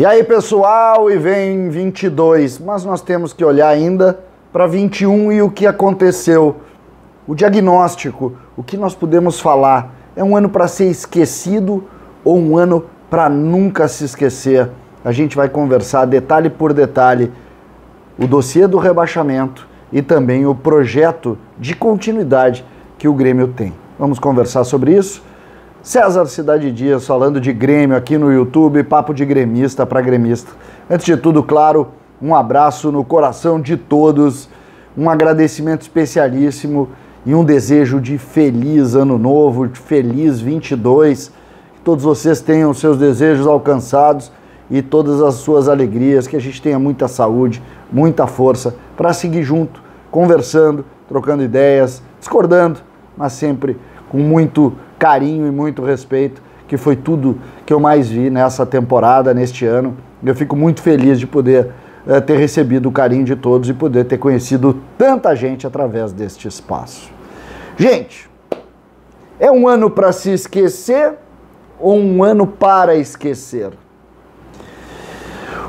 E aí, pessoal, e vem 22, mas nós temos que olhar ainda para 21 e o que aconteceu. O diagnóstico, o que nós podemos falar, é um ano para ser esquecido ou um ano para nunca se esquecer? A gente vai conversar detalhe por detalhe o dossiê do rebaixamento e também o projeto de continuidade que o Grêmio tem. Vamos conversar sobre isso? César Cidade Dias falando de Grêmio aqui no YouTube, papo de gremista para gremista. Antes de tudo, claro, um abraço no coração de todos, um agradecimento especialíssimo e um desejo de feliz ano novo, de feliz 22, que todos vocês tenham seus desejos alcançados e todas as suas alegrias, que a gente tenha muita saúde, muita força para seguir junto, conversando, trocando ideias, discordando, mas sempre com muito carinho e muito respeito, que foi tudo que eu mais vi nessa temporada, neste ano. Eu fico muito feliz de poder ter recebido o carinho de todos e poder ter conhecido tanta gente através deste espaço. Gente, é um ano para se esquecer ou um ano para esquecer?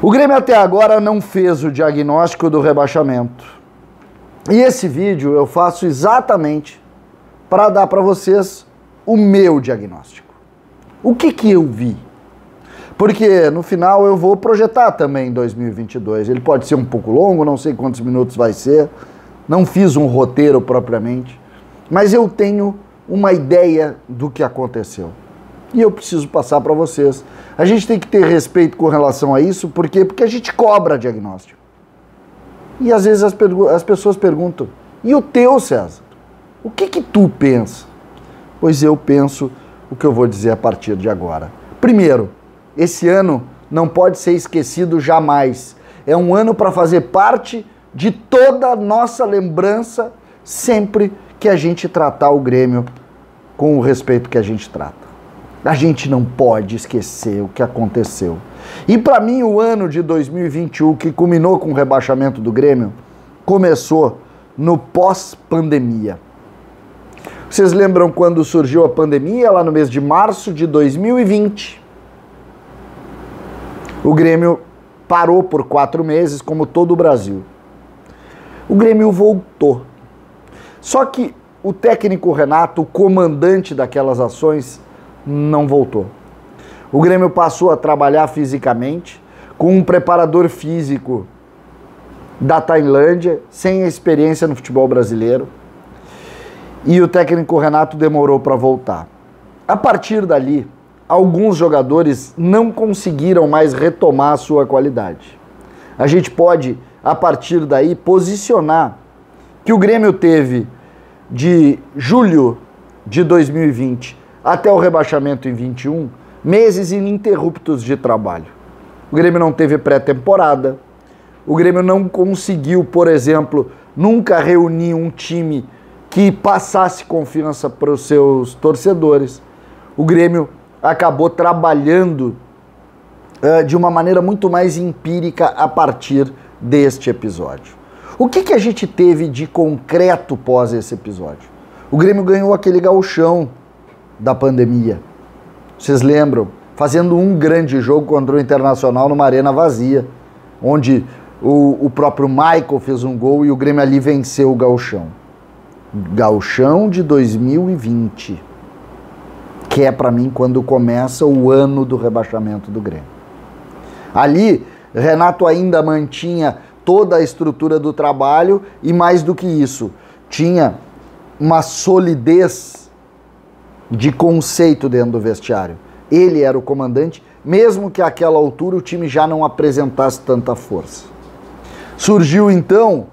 O Grêmio até agora não fez o diagnóstico do rebaixamento. E esse vídeo eu faço exatamente para dar para vocês o meu diagnóstico. O que eu vi? Porque no final eu vou projetar também 2022. Ele pode ser um pouco longo, não sei quantos minutos vai ser. Não fiz um roteiro propriamente. Mas eu tenho uma ideia do que aconteceu. E eu preciso passar para vocês. A gente tem que ter respeito com relação a isso. Por quê? Porque a gente cobra diagnóstico. E às vezes as pessoas perguntam, e o teu, César? O que tu pensa? Pois eu penso o que eu vou dizer a partir de agora. Primeiro, esse ano não pode ser esquecido jamais. É um ano para fazer parte de toda a nossa lembrança sempre que a gente tratar o Grêmio com o respeito que a gente trata. A gente não pode esquecer o que aconteceu. E para mim o ano de 2021, que culminou com o rebaixamento do Grêmio, começou no pós-pandemia. Vocês lembram quando surgiu a pandemia, lá no mês de março de 2020? O Grêmio parou por 4 meses, como todo o Brasil. O Grêmio voltou. Só que o técnico Renato, o comandante daquelas ações, não voltou. O Grêmio passou a trabalhar fisicamente com um preparador físico da Tailândia, sem experiência no futebol brasileiro. E o técnico Renato demorou para voltar. A partir dali, alguns jogadores não conseguiram mais retomar a sua qualidade. A gente pode, a partir daí, posicionar que o Grêmio teve de julho de 2020 até o rebaixamento em 21, meses ininterruptos de trabalho. O Grêmio não teve pré-temporada, o Grêmio não conseguiu, por exemplo, nunca reunir um time que passasse confiança para os seus torcedores. O Grêmio acabou trabalhando de uma maneira muito mais empírica a partir deste episódio. O que a gente teve de concreto pós esse episódio? O Grêmio ganhou aquele gauchão da pandemia. Vocês lembram? Fazendo um grande jogo contra o Internacional numa arena vazia, onde o próprio Michael fez um gol e o Grêmio ali venceu o gauchão. Gauchão de 2020, que é para mim quando começa o ano do rebaixamento do Grêmio. Ali, Renato ainda mantinha toda a estrutura do trabalho e mais do que isso, tinha uma solidez de conceito dentro do vestiário. Ele era o comandante, mesmo que àquela altura o time já não apresentasse tanta força. Surgiu então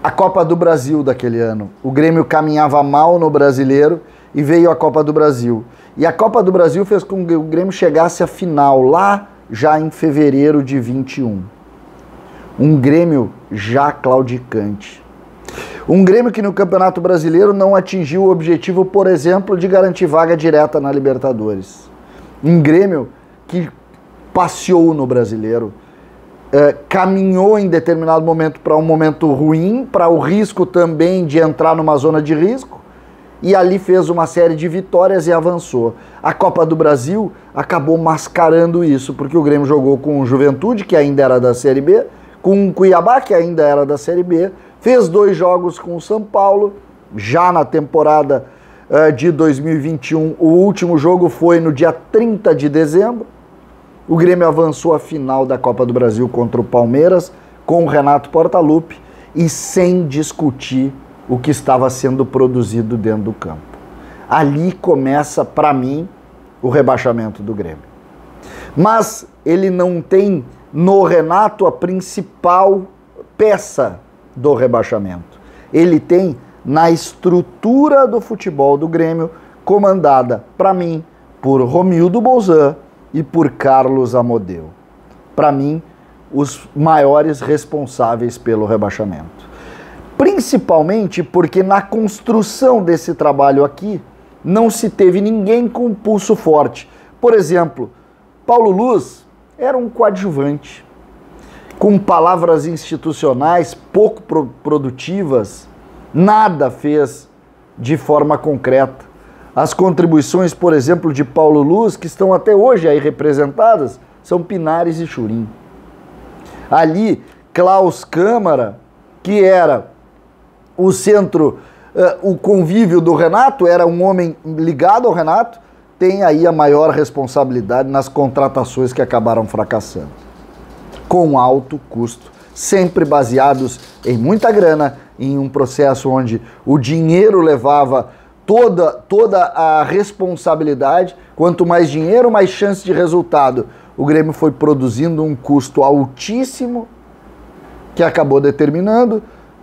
a Copa do Brasil daquele ano. O Grêmio caminhava mal no Brasileiro e veio a Copa do Brasil. E a Copa do Brasil fez com que o Grêmio chegasse à final, lá já em fevereiro de 21. Um Grêmio já claudicante. Um Grêmio que no Campeonato Brasileiro não atingiu o objetivo, por exemplo, de garantir vaga direta na Libertadores. Um Grêmio que passeou no Brasileiro, caminhou em determinado momento para um momento ruim, para o risco também de entrar numa zona de risco, e ali fez uma série de vitórias e avançou. A Copa do Brasil acabou mascarando isso, porque o Grêmio jogou com o Juventude, que ainda era da Série B, com o Cuiabá, que ainda era da Série B, fez 2 jogos com o São Paulo, já na temporada de 2021, o último jogo foi no dia 30 de dezembro, o Grêmio avançou à final da Copa do Brasil contra o Palmeiras, com o Renato Portaluppi, e sem discutir o que estava sendo produzido dentro do campo. Ali começa, para mim, o rebaixamento do Grêmio. Mas ele não tem no Renato a principal peça do rebaixamento. Ele tem na estrutura do futebol do Grêmio, comandada, para mim, por Romildo Bolzan e por Carlos Amodeu. Para mim, os maiores responsáveis pelo rebaixamento. Principalmente porque na construção desse trabalho aqui, não se teve ninguém com pulso forte. Por exemplo, Paulo Luz era um coadjuvante, com palavras institucionais pouco produtivas, nada fez de forma concreta. As contribuições, por exemplo, de Paulo Luz, que estão até hoje aí representadas, são Pinares e Churim. Ali, Klaus Câmara, que era o centro, o convívio do Renato, era um homem ligado ao Renato, tem aí a maior responsabilidade nas contratações que acabaram fracassando. Com alto custo, sempre baseados em muita grana, em um processo onde o dinheiro levava toda a responsabilidade. Quanto mais dinheiro, mais chance de resultado. O Grêmio foi produzindo um custo altíssimo, que acabou determinando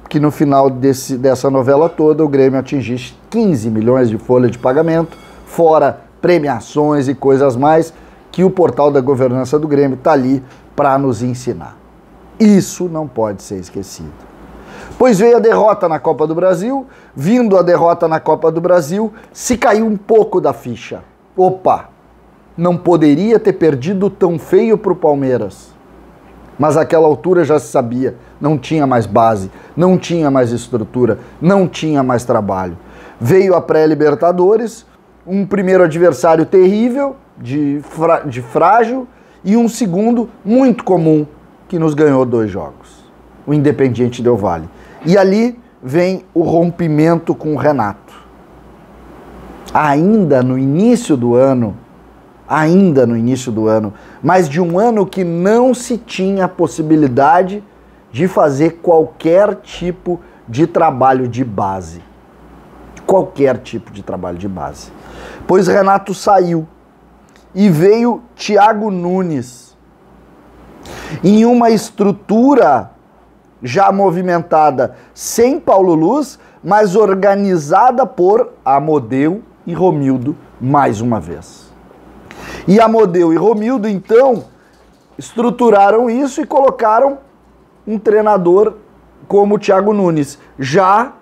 que no final dessa novela toda o Grêmio atingisse 15 milhões de folha de pagamento, fora premiações e coisas mais, que o portal da governança do Grêmio está ali para nos ensinar. Isso não pode ser esquecido. Pois veio a derrota na Copa do Brasil, vindo a derrota na Copa do Brasil, se caiu um pouco da ficha. Opa, não poderia ter perdido tão feio para o Palmeiras. Mas àquela altura já se sabia, não tinha mais base, não tinha mais estrutura, não tinha mais trabalho. Veio a pré-Libertadores, um primeiro adversário terrível, de frágil, e um segundo muito comum, que nos ganhou 2 jogos. O Independiente Del Valle. E ali vem o rompimento com o Renato. Ainda no início do ano, mas de um ano que não se tinha possibilidade de fazer qualquer tipo de trabalho de base. Qualquer tipo de trabalho de base. Pois Renato saiu e veio Thiago Nunes. Em uma estrutura já movimentada sem Paulo Luz, mas organizada por Amodeu e Romildo mais uma vez. E Amodeu e Romildo, então, estruturaram isso e colocaram um treinador como o Thiago Nunes, já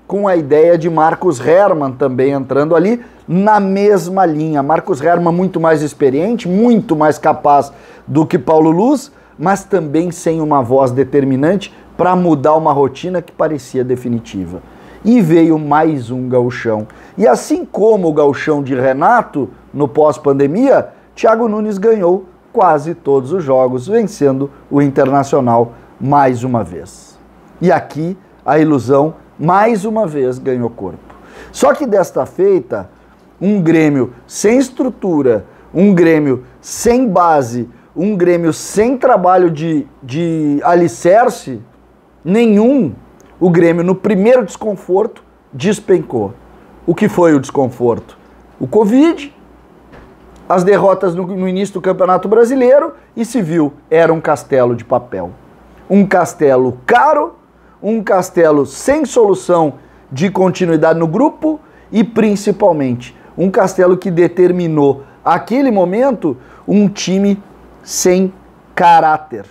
com a ideia de Marcos Herrmann também entrando ali na mesma linha. Marcos Herrmann muito mais experiente, muito mais capaz do que Paulo Luz, mas também sem uma voz determinante para mudar uma rotina que parecia definitiva. E veio mais um gauchão. E assim como o gauchão de Renato, no pós-pandemia, Thiago Nunes ganhou quase todos os jogos, vencendo o Internacional mais uma vez. E aqui a ilusão, mais uma vez, ganhou corpo. Só que desta feita, um Grêmio sem estrutura, um Grêmio sem base, um Grêmio sem trabalho de alicerce nenhum, o Grêmio no primeiro desconforto despencou. O que foi o desconforto? O Covid, as derrotas no início do Campeonato Brasileiro e se viu, era um castelo de papel. Um castelo caro, um castelo sem solução de continuidade no grupo e principalmente um castelo que determinou, aquele momento, um time sem caráter.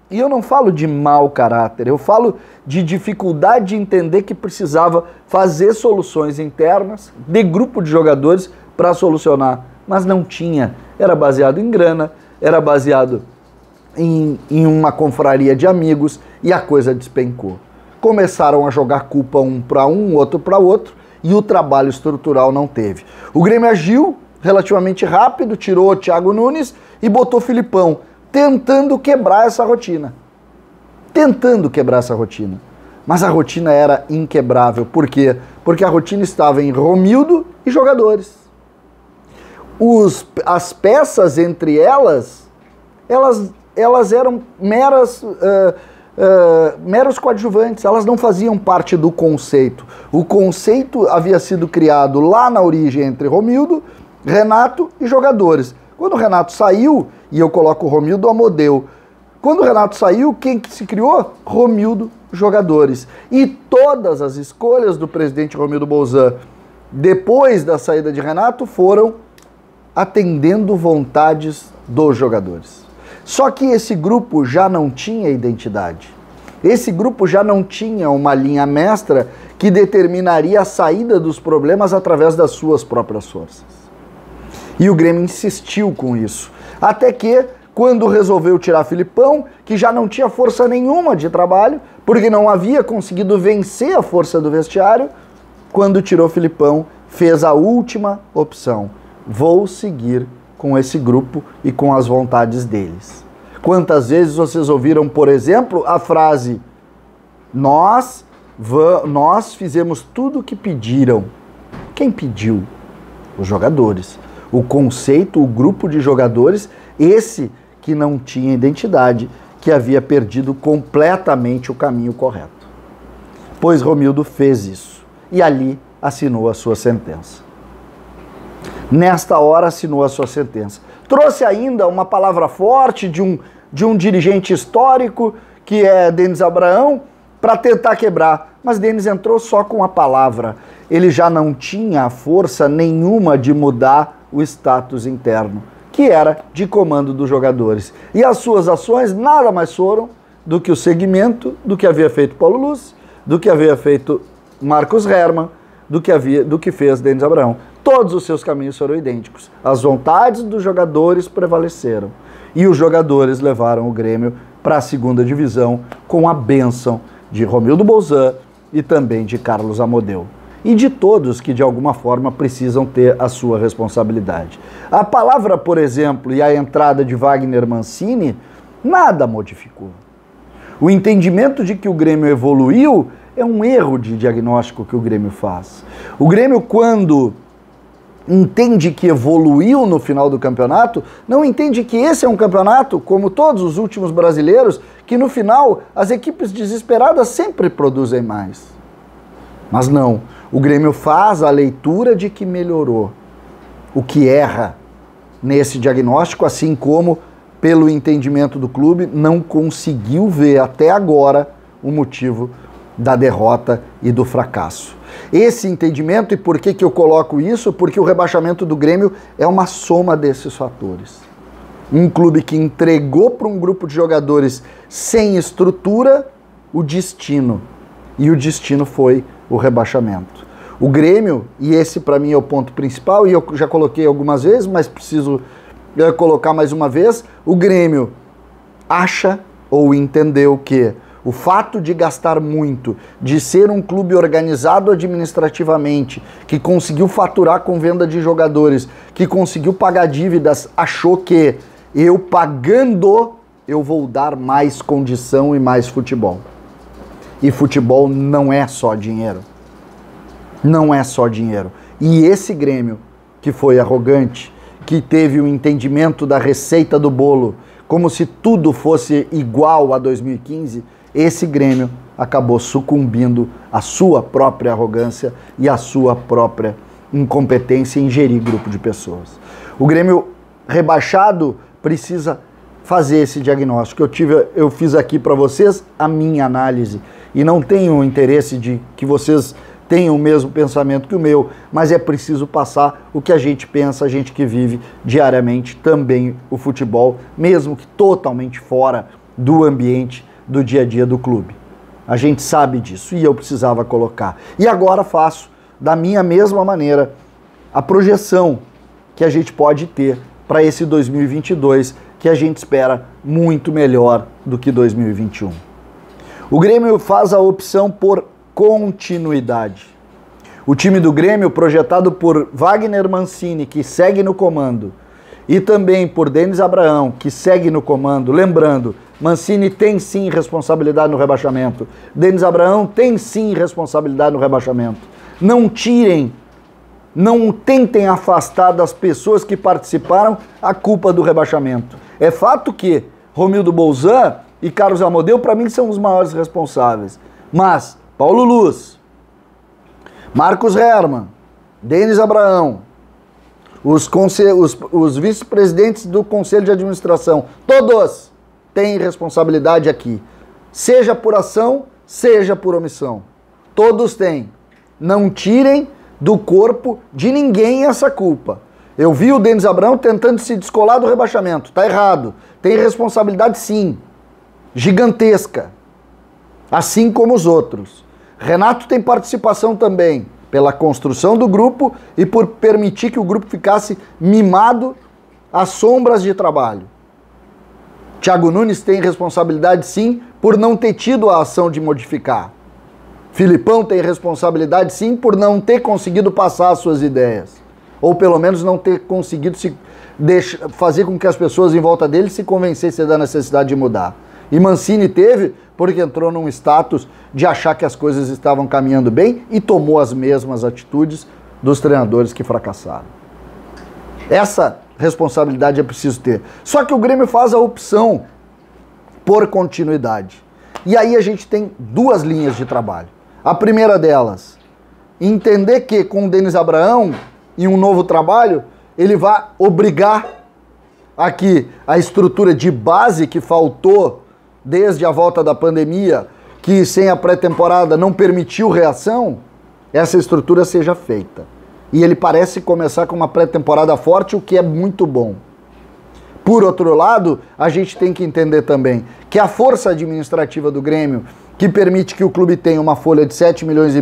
E eu não falo de mau caráter, eu falo de dificuldade de entender que precisava fazer soluções internas de grupo de jogadores para solucionar, mas não tinha. Era baseado em grana, era baseado em uma confraria de amigos e a coisa despencou. Começaram a jogar culpa um para um, outro para outro, e o trabalho estrutural não teve. O Grêmio agiu relativamente rápido, tirou o Thiago Nunes e botou o Filipão, tentando quebrar essa rotina. Mas a rotina era inquebrável. Por quê? Porque a rotina estava em Romildo e jogadores. As peças entre elas eram meros coadjuvantes, elas não faziam parte do conceito. O conceito havia sido criado lá na origem entre Romildo, Renato e jogadores. Quando o Renato saiu, e eu coloco o Romildo Amodeu, quando o Renato saiu, quem que se criou? Romildo, jogadores. E todas as escolhas do presidente Romildo Bolzan, depois da saída de Renato, foram atendendo vontades dos jogadores. Só que esse grupo já não tinha identidade. Esse grupo já não tinha uma linha mestra que determinaria a saída dos problemas através das suas próprias forças. E o Grêmio insistiu com isso. Até que, quando resolveu tirar Filipão, que já não tinha força nenhuma de trabalho, porque não havia conseguido vencer a força do vestiário, quando tirou Filipão, fez a última opção. Vou seguir com esse grupo e com as vontades deles. Quantas vezes vocês ouviram, por exemplo, a frase: nós fizemos tudo o que pediram. Quem pediu? Os jogadores. O conceito, o grupo de jogadores, esse que não tinha identidade, que havia perdido completamente o caminho correto. Pois Romildo fez isso e ali assinou a sua sentença. Nesta hora assinou a sua sentença. Trouxe ainda uma palavra forte de um dirigente histórico, que é Denis Abraão, para tentar quebrar. Mas Denis entrou só com a palavra. Ele já não tinha força nenhuma de mudar o status interno, que era de comando dos jogadores. E as suas ações nada mais foram do que o segmento do que havia feito Paulo Luz, do que havia feito Marcos Herrmann, do que fez Denis Abraão. Todos os seus caminhos foram idênticos. As vontades dos jogadores prevaleceram. E os jogadores levaram o Grêmio para a segunda divisão com a bênção de Romildo Bolzan e também de Carlos Amodeu. E de todos que de alguma forma precisam ter a sua responsabilidade. A palavra, por exemplo, e a entrada de Wagner Mancini, nada modificou. O entendimento de que o Grêmio evoluiu é um erro de diagnóstico que o Grêmio faz. O Grêmio, quando entende que evoluiu no final do campeonato, não entende que esse é um campeonato, como todos os últimos brasileiros, que no final as equipes desesperadas sempre produzem mais. Mas não, o Grêmio faz a leitura de que melhorou. O que erra nesse diagnóstico, assim como pelo entendimento do clube, não conseguiu ver até agora o motivo da derrota e do fracasso. Esse entendimento, e por que eu coloco isso? Porque o rebaixamento do Grêmio é uma soma desses fatores. Um clube que entregou para um grupo de jogadores sem estrutura o destino. E o destino foi o rebaixamento. O Grêmio, e esse para mim é o ponto principal, e eu já coloquei algumas vezes, mas preciso colocar mais uma vez, o Grêmio acha ou entendeu que o fato de gastar muito, de ser um clube organizado administrativamente, que conseguiu faturar com venda de jogadores, que conseguiu pagar dívidas, achou que eu pagando, eu vou dar mais condição e mais futebol. E futebol não é só dinheiro. Não é só dinheiro. E esse Grêmio, que foi arrogante, que teve o entendimento da receita do bolo, como se tudo fosse igual a 2015, esse Grêmio acabou sucumbindo à sua própria arrogância e à sua própria incompetência em gerir grupo de pessoas. O Grêmio rebaixado precisa fazer esse diagnóstico. Eu fiz aqui para vocês a minha análise e não tenho interesse de que vocês tenham o mesmo pensamento que o meu, mas é preciso passar o que a gente pensa, a gente que vive diariamente também o futebol, mesmo que totalmente fora do ambiente do dia a dia do clube. A gente sabe disso e eu precisava colocar. E agora faço, da minha mesma maneira, a projeção que a gente pode ter para esse 2022, que a gente espera muito melhor do que 2021. O Grêmio faz a opção por continuidade. O time do Grêmio, projetado por Wagner Mancini, que segue no comando, e também por Denis Abraão, que segue no comando. Lembrando, Mancini tem sim responsabilidade no rebaixamento. Denis Abraão tem sim responsabilidade no rebaixamento. Não tirem, não tentem afastar das pessoas que participaram a culpa do rebaixamento. É fato que Romildo Bolzan e Carlos Amodeu, para mim, são os maiores responsáveis. Mas Paulo Luz, Marcos Herman, Denis Abraão, os vice-presidentes do Conselho de Administração, todos têm responsabilidade aqui. Seja por ação, seja por omissão. Todos têm. Não tirem do corpo de ninguém essa culpa. Eu vi o Denis Abraão tentando se descolar do rebaixamento. Tá errado. Tem responsabilidade sim. Gigantesca. Assim como os outros. Renato tem participação também, pela construção do grupo e por permitir que o grupo ficasse mimado às sombras de trabalho. Thiago Nunes tem responsabilidade sim por não ter tido a ação de modificar. Filipão tem responsabilidade sim por não ter conseguido passar as suas ideias. Ou pelo menos não ter conseguido fazer com que as pessoas em volta dele se convencessem da necessidade de mudar. E Mancini teve porque entrou num status de achar que as coisas estavam caminhando bem e tomou as mesmas atitudes dos treinadores que fracassaram. Essa responsabilidade é preciso ter. Só que o Grêmio faz a opção por continuidade. E aí a gente tem duas linhas de trabalho. A primeira delas, entender que com o Denis Abraão, em um novo trabalho, ele vai obrigar aqui a estrutura de base que faltou desde a volta da pandemia, que sem a pré-temporada não permitiu reação, essa estrutura seja feita. E ele parece começar com uma pré-temporada forte, o que é muito bom. Por outro lado, a gente tem que entender também que a força administrativa do Grêmio, que permite que o clube tenha uma folha de 7,5 milhões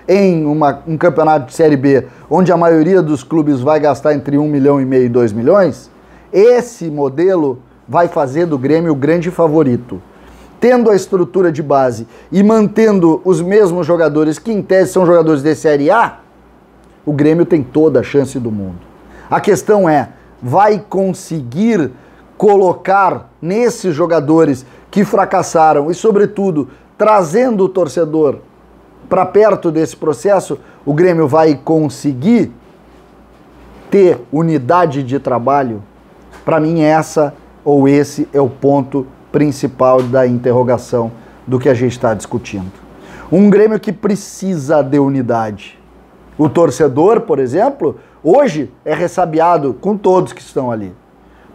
em um campeonato de Série B, onde a maioria dos clubes vai gastar entre 1,5 milhão e 2 milhões, esse modelo vai fazer do Grêmio o grande favorito. Tendo a estrutura de base e mantendo os mesmos jogadores, que em tese são jogadores de Série A, o Grêmio tem toda a chance do mundo. A questão é, vai conseguir colocar nesses jogadores que fracassaram e, sobretudo, trazendo o torcedor para perto desse processo, o Grêmio vai conseguir ter unidade de trabalho? Para mim, essa ou esse é o ponto principal da interrogação do que a gente está discutindo. Um Grêmio que precisa de unidade. O torcedor, por exemplo, hoje é ressabiado com todos que estão ali.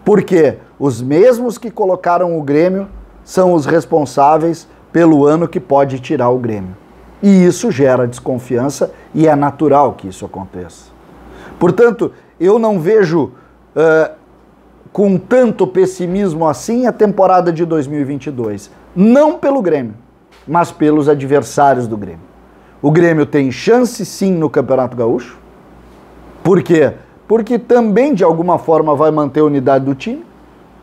Porque os mesmos que colocaram o Grêmio são os responsáveis pelo ano que pode tirar o Grêmio. E isso gera desconfiança e é natural que isso aconteça. Portanto, eu não vejo com tanto pessimismo assim a temporada de 2022. Não pelo Grêmio, mas pelos adversários do Grêmio. O Grêmio tem chance sim no Campeonato Gaúcho. Por quê? Porque também de alguma forma vai manter a unidade do time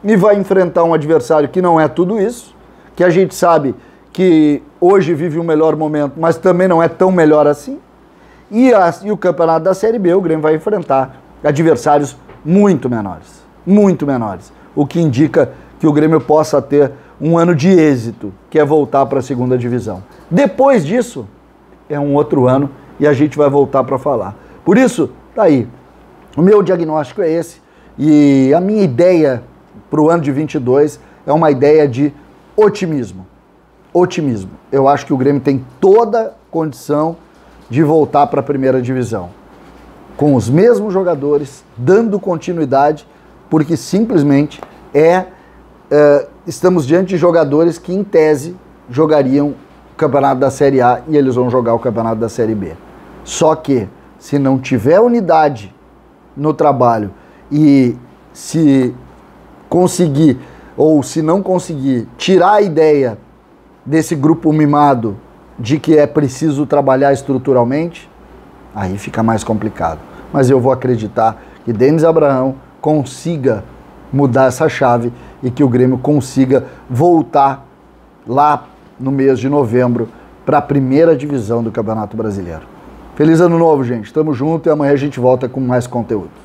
e vai enfrentar um adversário que não é tudo isso, que a gente sabe que hoje vive o melhor momento, mas também não é tão melhor assim. E o Campeonato da Série B, o Grêmio vai enfrentar adversários muito menores. Muito menores. O que indica que o Grêmio possa ter um ano de êxito, que é voltar para a segunda divisão. Depois disso, é um outro ano e a gente vai voltar para falar. Por isso, tá aí. O meu diagnóstico é esse e a minha ideia para o ano de 22 é uma ideia de otimismo. Otimismo. Eu acho que o Grêmio tem toda condição de voltar para a primeira divisão. Com os mesmos jogadores, dando continuidade, porque simplesmente estamos diante de jogadores que, em tese, jogariam o campeonato da Série A e eles vão jogar o campeonato da Série B. Só que, se não tiver unidade no trabalho e se conseguir, ou se não conseguir, tirar a ideia desse grupo mimado de que é preciso trabalhar estruturalmente, aí fica mais complicado. Mas eu vou acreditar que Denis Abraão consiga mudar essa chave e que o Grêmio consiga voltar lá no mês de novembro para a primeira divisão do Campeonato Brasileiro. Feliz ano novo, gente. Tamo junto e amanhã a gente volta com mais conteúdo.